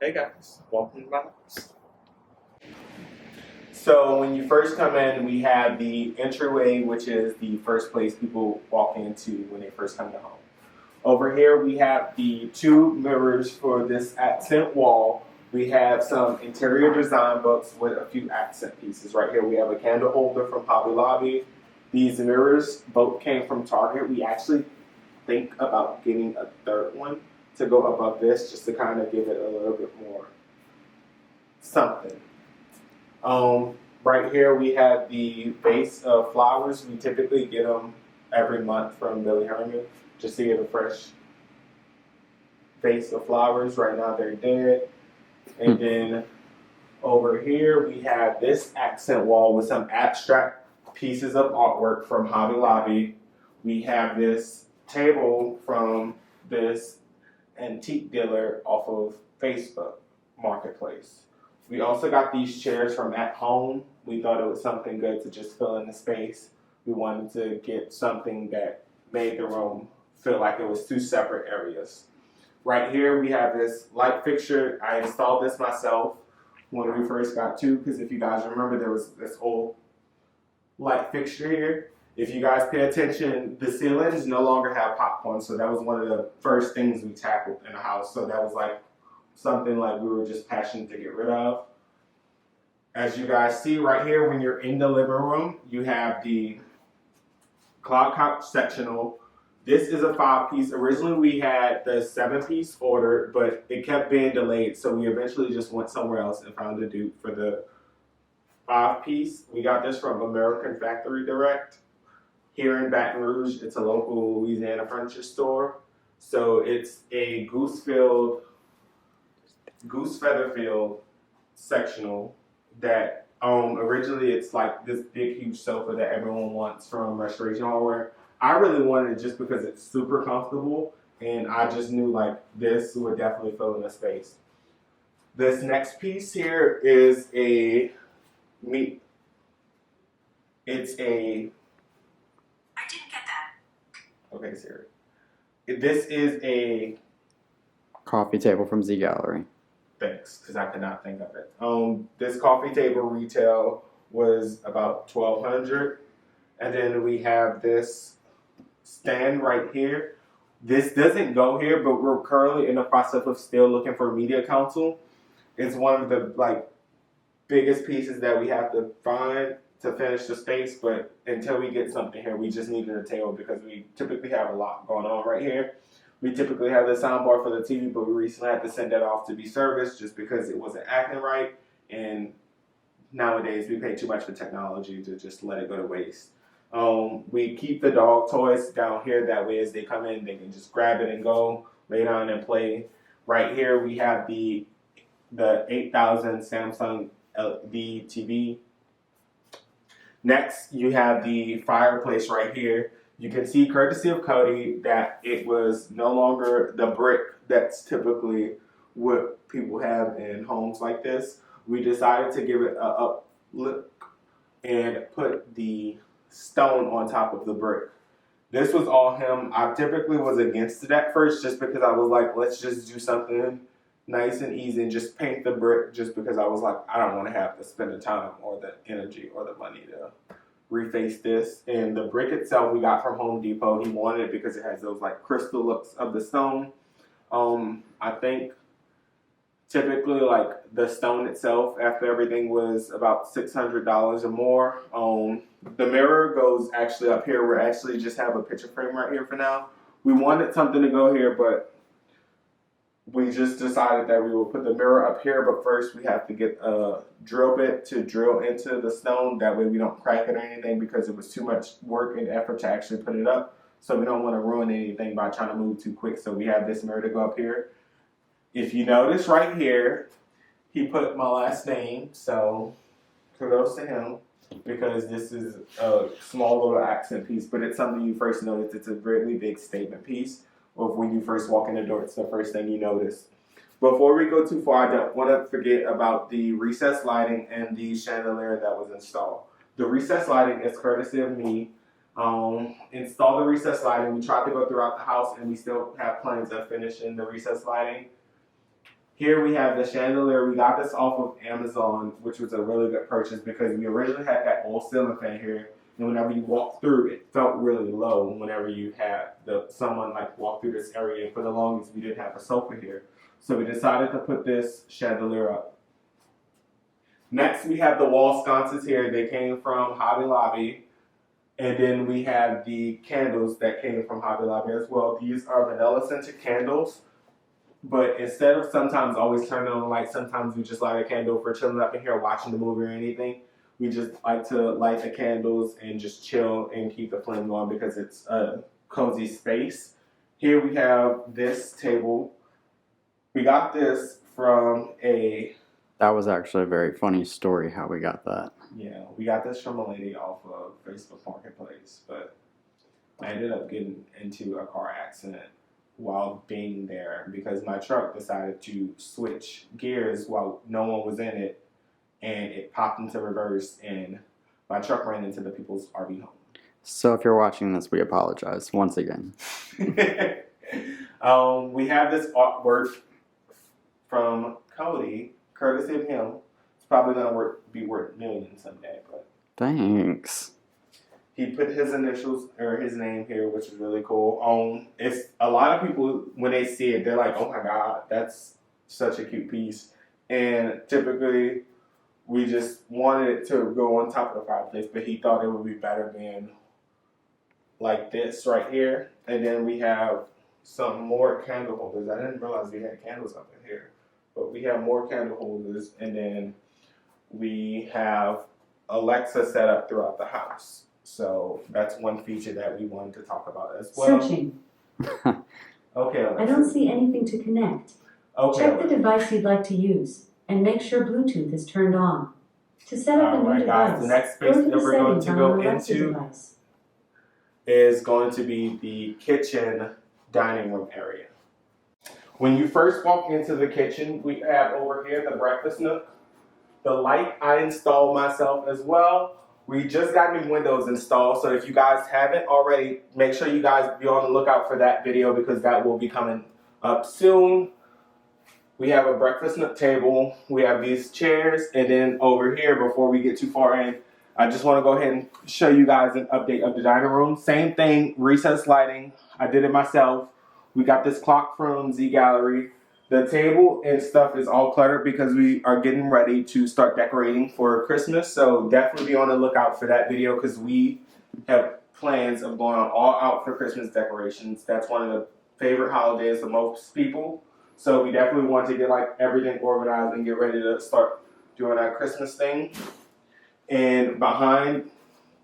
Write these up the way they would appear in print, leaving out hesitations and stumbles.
Hey guys, welcome to my house. So when you first come in, we have the entryway, which is the first place people walk into when they first come to home. Over here we have the two mirrors for this accent wall. We have some interior design books with a few accent pieces. Right here we have a candle holder from Hobby Lobby. These mirrors both came from Target. We actually think about getting a third one to go above this just to kind of give it a little bit more something. Right here we have the vase of flowers. We typically get them every month from Billy Herman just to get a fresh vase of flowers. Right now they're dead. And then over here we have this accent wall with some abstract pieces of artwork from Hobby Lobby. We have this table from this antique dealer off of Facebook Marketplace. We also got these chairs from At Home. We thought it was something good to just fill in the space. We wanted to get something that made the room feel like it was two separate areas. Right here we have this light fixture. I installed this myself when we first got to, because if you guys remember, there was this old light fixture here. If you guys pay attention, the ceilings no longer have popcorn, so that was one of the first things we tackled in the house. So that was like something like we were just passionate to get rid of. As you guys see right here, when you're in the living room, you have the cloud couch sectional. This is a 5-piece. Originally we had the 7-piece ordered, but it kept being delayed, so we eventually just went somewhere else and found a dupe for the 5-piece. We got this from American Factory Direct. Here in Baton Rouge, it's a local Louisiana furniture store. So it's a goose feather filled sectional that originally it's like this big huge sofa that everyone wants from Restoration Hardware. I really wanted it just because it's super comfortable, and I just knew like this would definitely fill in the space. This next piece here is I didn't get that. Okay, Siri. This is a coffee table from ZGallerie. Thanks, because I could not think of it. This coffee table retail was about $1,200, and then we have this stand right here. This doesn't go here, but we're currently in the process of still looking for media counsel. It's one of the biggest pieces that we have to find to finish the space, but until we get something here, we just needed a table because we typically have a lot going on right here. We typically have the soundbar for the TV, but we recently had to send that off to be serviced just because it wasn't acting right. And nowadays, we pay too much for technology to just let it go to waste. We keep the dog toys down here. That way, as they come in, they can just grab it and go, lay down and play. Right here, we have the 8000 Samsung LED TV. Next, you have the fireplace right here. You can see, courtesy of Cody, that it was no longer the brick that's typically what people have in homes like this. We decided to give it a up look and put the stone on top of the brick. This was all him. I typically was against it at first just because I was like, let's just do something nice and easy and just paint the brick, just because I was like, I don't want to have to spend the time or the energy or the money to reface this. And the brick itself we got from Home Depot. He wanted it because it has those like crystal looks of the stone. I think typically like the stone itself after everything was about $600 or more. The mirror goes actually up here. We actually just have a picture frame right here for now. We wanted something to go here, but we just decided that we will put the mirror up here, but first we have to get a drill bit to drill into the stone. That way we don't crack it or anything, because it was too much work and effort to actually put it up. So we don't want to ruin anything by trying to move too quick. So we have this mirror to go up here. If you notice right here, he put my last name, so kudos to him, because this is a small little accent piece, but it's something you first notice. It's a really big statement piece. Of when you first walk in the door, it's the first thing you notice. Before we go too far, I don't want to forget about the recessed lighting and the chandelier that was installed. The recessed lighting is courtesy of me. Install the recessed lighting. We tried to go throughout the house, and we still have plans of finishing the recessed lighting. Here we have the chandelier. We got this off of Amazon, which was a really good purchase because we originally had that old ceiling fan here. And whenever you walk through, it felt really low whenever you had someone like walk through this area. And for the longest, we didn't have a sofa here. So we decided to put this chandelier up. Next, we have the wall sconces here. They came from Hobby Lobby. And then we have the candles that came from Hobby Lobby as well. These are vanilla scented candles. But instead of sometimes always turning on the light, sometimes we just light a candle for chilling up in here watching the movie or anything. We just like to light the candles and just chill and keep the flame going because it's a cozy space. Here we have this table. We got this from That was actually a very funny story how we got that. Yeah, we got this from a lady off of Facebook Marketplace, but I ended up getting into a car accident while being there because my truck decided to switch gears while no one was in it, and it popped into reverse, and my truck ran into the people's RV home. So if you're watching this, we apologize once again. We have this artwork from Cody, courtesy of him. It's probably going to be worth millions someday, but Thanks. he put his initials or his name here, which is really cool. It's a lot of people when they see it, they're like, "Oh my God, that's such a cute piece." And typically, we just wanted it to go on top of the fireplace, but he thought it would be better being like this right here. And then we have some more candle holders. I didn't realize we had candles up in here, but we have more candle holders, and then we have Alexa set up throughout the house. So that's one feature that we wanted to talk about as well. Searching. Okay, Alexa. I don't see anything to connect. Okay. Check the device you'd like to use and make sure Bluetooth is turned on. To set up a new Alright, guys, device, the next go space to that the we're going settings to on go the Alexa into device. is going to be the kitchen dining room area. When you first walk into the kitchen, we have over here the breakfast nook. The light I installed myself as well. We just got new windows installed, so if you guys haven't already, make sure you guys be on the lookout for that video because that will be coming up soon. We have a breakfast nook table. We have these chairs, and then over here, before we get too far in, I just want to go ahead and show you guys an update of the dining room. Same thing, recessed lighting. I did it myself. We got this clock from ZGallerie. The table and stuff is all cluttered because we are getting ready to start decorating for Christmas. So definitely be on the lookout for that video because we have plans of going all out for Christmas decorations. That's one of the favorite holidays of most people. So we definitely want to get like everything organized and get ready to start doing our Christmas thing. And behind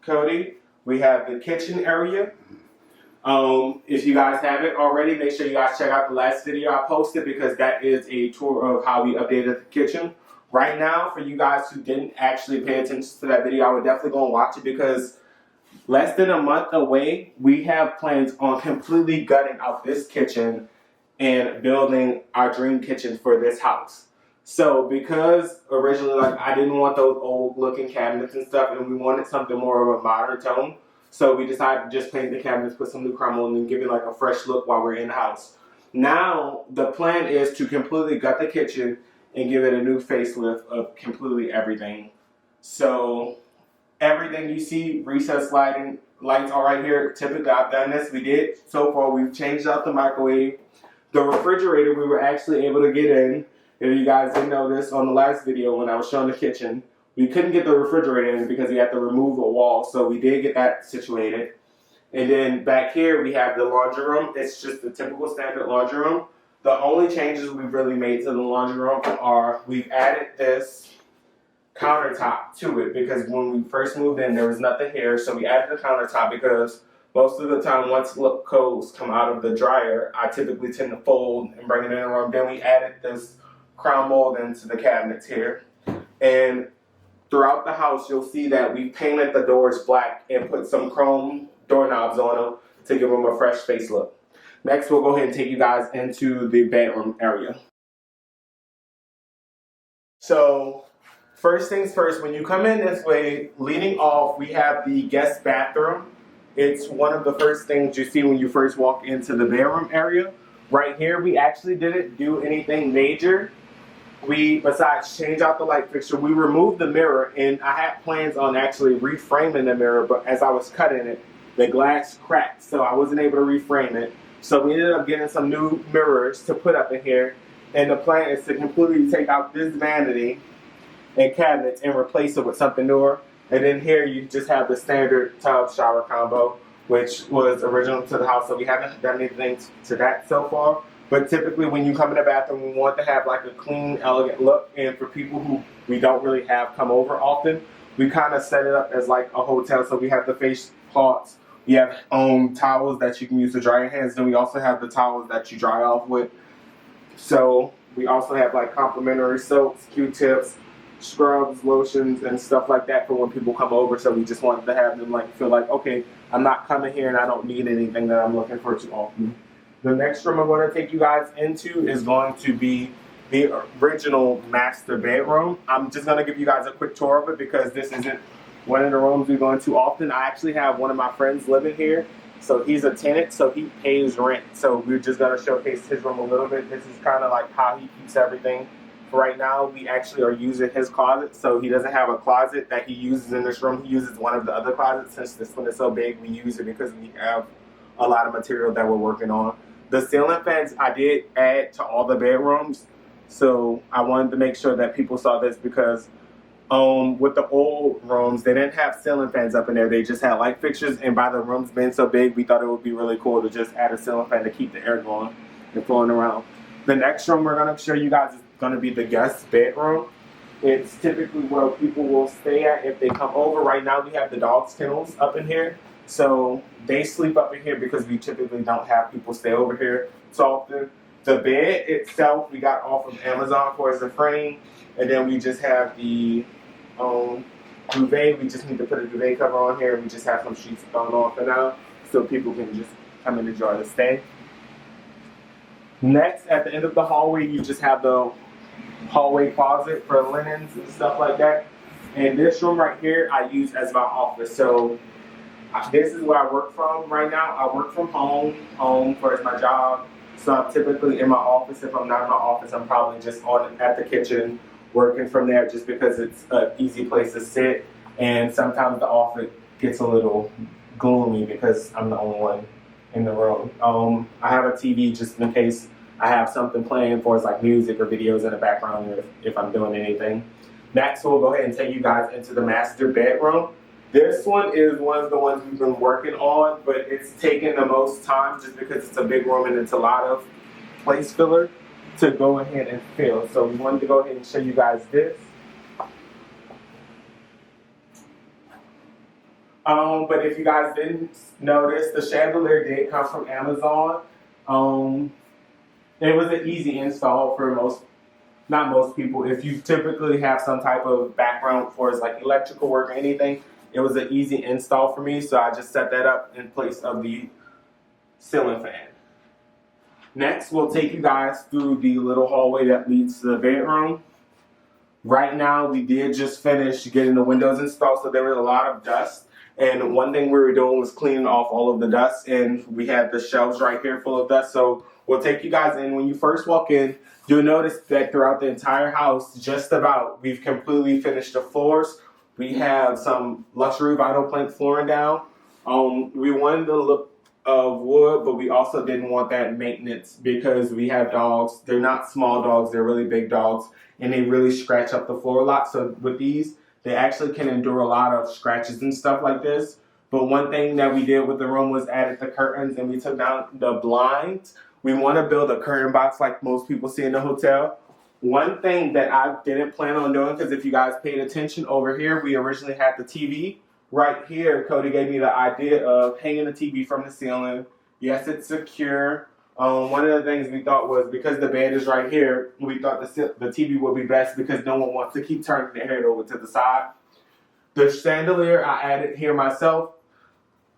Cody, we have the kitchen area. If you guys haven't already, make sure you guys check out the last video I posted because that is a tour of how we updated the kitchen. Right now, for you guys who didn't actually pay attention to that video, I would definitely go and watch it because less than a month away, we have plans on completely gutting out this kitchen and building our dream kitchen for this house. So because originally I didn't want those old looking cabinets and stuff and we wanted something more of a modern tone. So we decided to just paint the cabinets, put some new crumble, and then give it like a fresh look while we're in the house. Now, the plan is to completely gut the kitchen and give it a new facelift of completely everything. So, everything you see, recessed lighting, lights are right here. Typically, I've done this. We did so far. We've changed out the microwave. The refrigerator, we were actually able to get in. If you guys didn't know this on the last video when I was showing the kitchen, we couldn't get the refrigerator in because we had to remove a wall, so we did get that situated. And then back here we have the laundry room. It's just the typical standard laundry room. The only changes we've really made to the laundry room are we've added this countertop to it because when we first moved in there was nothing here, so we added the countertop because most of the time once clothes come out of the dryer, I typically tend to fold and bring it in the room. Then we added this crown mold into the cabinets here. And throughout the house, you'll see that we painted the doors black and put some chrome doorknobs on them to give them a fresh face look. Next, we'll go ahead and take you guys into the bedroom area. So, first things first, when you come in this way, leading off, we have the guest bathroom. It's one of the first things you see when you first walk into the bedroom area. Right here, we actually didn't do anything major. besides change out the light fixture, we removed the mirror, and I had plans on actually reframing the mirror, but as I was cutting it, the glass cracked, so I wasn't able to reframe it. So we ended up getting some new mirrors to put up in here, and the plan is to completely take out this vanity and cabinets and replace it with something newer. And then here you just have the standard tub shower combo, which was original to the house, so we haven't done anything to that so far. But typically when you come in the bathroom, we want to have like a clean, elegant look. And for people who we don't really have come over often, we kind of set it up as like a hotel. So we have the face cloths, we have towels that you can use to dry your hands. Then we also have the towels that you dry off with. So we also have like complimentary soaps, Q-tips, scrubs, lotions, and stuff like that for when people come over. So we just wanted to have them like feel like, okay, I'm not coming here and I don't need anything that I'm looking for too often. The next room I'm going to take you guys into is going to be the original master bedroom. I'm just going to give you guys a quick tour of it because this isn't one of the rooms we go into often. I actually have one of my friends living here. So he's a tenant, so he pays rent. So we're just going to showcase his room a little bit. This is kind of like how he keeps everything. Right now, we actually are using his closet. So he doesn't have a closet that he uses in this room. He uses one of the other closets. Since this one is so big, we use it because we have a lot of material that we're working on. The ceiling fans I did add to all the bedrooms. So I wanted to make sure that people saw this because with the old rooms, they didn't have ceiling fans up in there. They just had light fixtures. And by the rooms being so big, we thought it would be really cool to just add a ceiling fan to keep the air going and flowing around. The next room we're going to show you guys is going to be the guest bedroom. It's typically where people will stay at if they come over. Right now we have the dogs kennels up in here. So they sleep up in here because we typically don't have people stay over here so often. The bed itself we got off of Amazon for as a frame. And then we just have the duvet. We just need to put a duvet cover on here. We just have some sheets thrown on for now so people can just come and enjoy the stay. Next, at the end of the hallway, you just have the hallway closet for linens and stuff like that. And this room right here, I use as my office. So this is where I work from right now. I work from home for my job. So I'm typically in my office. If I'm not in my office, I'm probably just at the kitchen working from there just because it's an easy place to sit. And sometimes the office gets a little gloomy because I'm the only one in the room. I have a TV just in case I have something playing for us like music or videos in the background if I'm doing anything. Next, we'll go ahead and take you guys into the master bedroom. This one is one of the ones we've been working on, but it's taken the most time just because it's a big room and it's a lot of place filler to go ahead and fill. So we wanted to go ahead and show you guys this. But if you guys didn't notice, the chandelier did come from Amazon. It was an easy install for not most people. If you typically have some type of background for like electrical work or anything, it was an easy install for me. So I just set that up in place of the ceiling fan. Next, we'll take you guys through the little hallway that leads to the bedroom. Right now, we did just finish getting the windows installed, so there was a lot of dust. And one thing we were doing was cleaning off all of the dust, and we had the shelves right here full of dust. So we'll take you guys in. When you first walk in, you'll notice that throughout the entire house, just about, we've completely finished the floors. We have some luxury vinyl plank flooring down. We wanted the look of wood, but we also didn't want that maintenance because we have dogs. They're not small dogs, they're really big dogs, and they really scratch up the floor a lot. So with these, they actually can endure a lot of scratches and stuff like this. But one thing that we did with the room was added the curtains and we took down the blinds. We want to build a curtain box like most people see in the hotel. One thing that I didn't plan on doing, because if you guys paid attention over here, we originally had the TV. Right here, Cody gave me the idea of hanging the TV from the ceiling. Yes, it's secure. One of the things we thought was because the bed is right here, we thought the TV would be best because no one wants to keep turning their head over to the side. The chandelier I added here myself.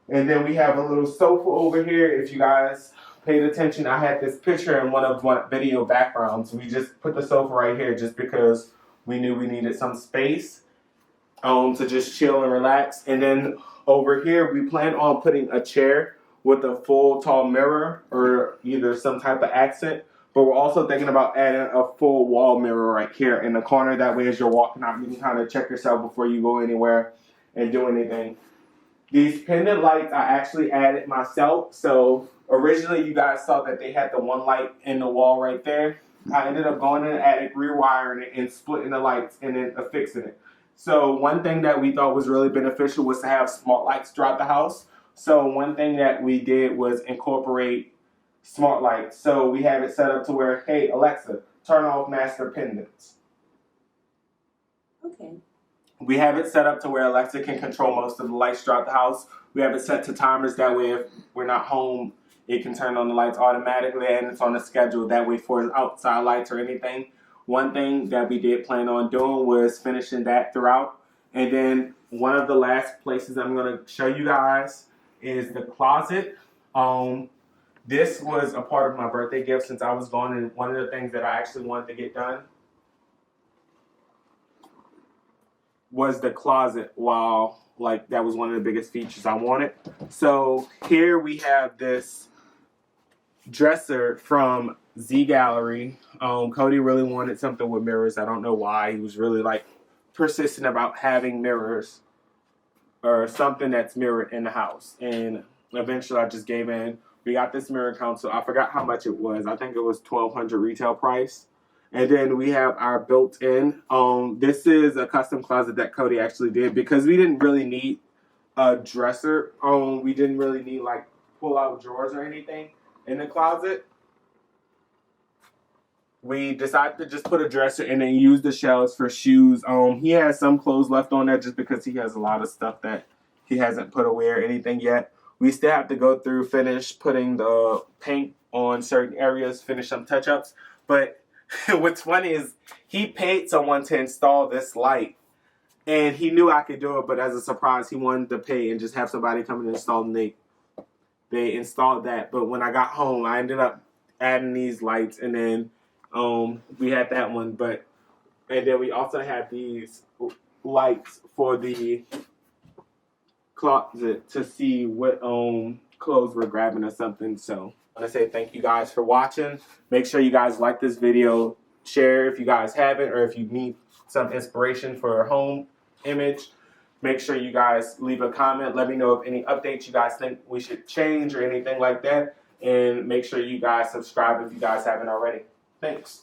And then we have a little sofa over here. If you guys paid attention, I had this picture in one of my video backgrounds. We just put the sofa right here just because we knew we needed some space to just chill and relax. And then over here, we plan on putting a chair with a full tall mirror or either some type of accent But we're also thinking about adding a full wall mirror right here in the corner. That way, as you're walking out, you can kind of check yourself before you go anywhere and do anything. These pendant lights I actually added myself. So originally you guys saw that they had the one light in the wall right there. I ended up going in the attic, rewiring it, and splitting the lights and then affixing it. So one thing that we thought was really beneficial was to have smart lights throughout the house. So one thing that we did was incorporate smart lights. So we have it set up to where, hey Alexa, turn off master pendants. Okay. We have it set up to where Alexa can control most of the lights throughout the house. We have it set to timers. That way, if we're not home, it can turn on the lights automatically, and it's on a schedule. That way, for outside lights or anything. One thing that we did plan on doing was finishing that throughout. And then one of the last places I'm going to show you guys is the closet. This was a part of my birthday gift since I was gone, and one of the things that I actually wanted to get done was the closet. While like that was one of the biggest features I wanted. So here we have this dresser from ZGallerie. Cody really wanted something with mirrors. I don't know why. He was really like persistent about having mirrors or something that's mirrored in the house. And eventually I just gave in. We got this mirror console. I forgot how much it was. I think it was $1,200 retail price. And then we have our built-in. This is a custom closet that Cody actually did because we didn't really need a dresser. We didn't really need like pull-out drawers or anything in the closet. We decided to just put a dresser and then use the shelves for shoes. He has some clothes left on there just because he has a lot of stuff that he hasn't put away or anything yet. We still have to go through, finish putting the paint on certain areas, finish some touch-ups. But what's funny is he paid someone to install this light. And he knew I could do it, but as a surprise, he wanted to pay and just have somebody come and install them. They installed that. But when I got home, I ended up adding these lights, and then we had that one. And then we also had these lights for the closet to see what clothes we're grabbing or something. So I want to say thank you guys for watching. Make sure you guys like this video, share if you guys haven't, or if you need some inspiration for a home image. Make sure you guys leave a comment. Let me know if any updates you guys think we should change or anything like that. And make sure you guys subscribe if you guys haven't already. Thanks.